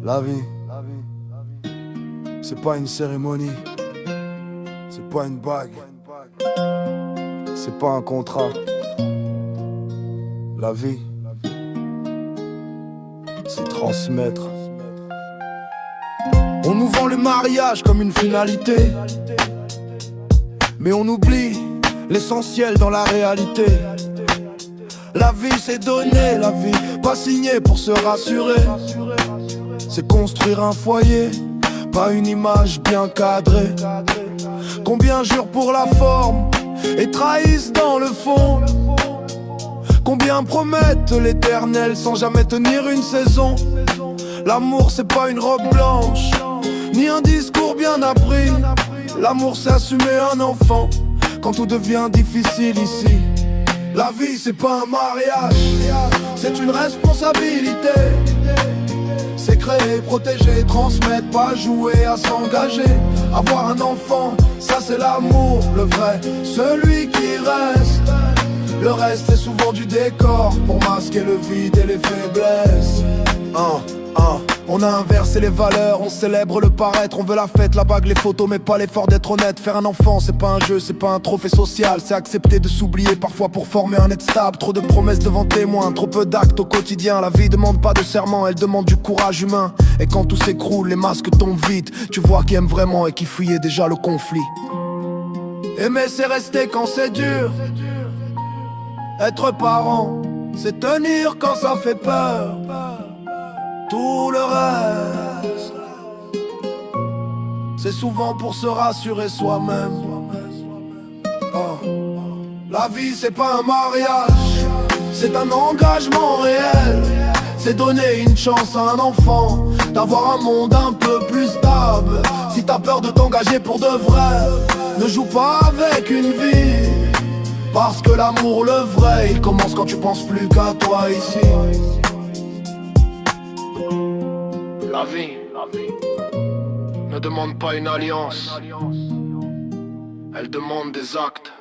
La vie, c'est pas une cérémonie, c'est pas une bague, c'est pas un contrat. La vie, c'est transmettre. On nous vend le mariage comme une finalité, mais on oublie l'essentiel dans la réalité. La vie c'est donner la vie, pas signer pour se rassurer. C'est construire un foyer, pas une image bien cadrée. Combien jurent pour la forme et trahissent dans le fond. Combien promettent l'éternel sans jamais tenir une saison. L'amour c'est pas une robe blanche, ni un discours bien appris. L'amour c'est assumer un enfant quand tout devient difficile ici. La vie c'est pas un mariage, c'est une responsabilité. C'est créer, protéger, transmettre, pas jouer à s'engager. Avoir un enfant, ça c'est l'amour, le vrai, celui qui reste. Le reste est souvent du décor pour masquer le vide et les faiblesses. On a inversé les valeurs, on célèbre le paraître. On veut la fête, la bague, les photos, mais pas l'effort d'être honnête. Faire un enfant, c'est pas un jeu, c'est pas un trophée social. C'est accepter de s'oublier parfois pour former un être stable. Trop de promesses devant témoins, trop peu d'actes au quotidien. La vie demande pas de serment, elle demande du courage humain. Et quand tout s'écroule, les masques tombent vite. Tu vois qui aime vraiment et qui fuyait déjà le conflit. Aimer c'est rester quand c'est dur. Être parent, c'est tenir quand ça fait peur. Tout le reste, c'est souvent pour se rassurer soi-même. La vie c'est pas un mariage, c'est un engagement réel. C'est donner une chance à un enfant d'avoir un monde un peu plus stable. Si t'as peur de t'engager pour de vrai, ne joue pas avec une vie. Parce que l'amour le vrai, il commence quand tu penses plus qu'à toi ici. La vie ne demande pas une alliance, elle demande des actes.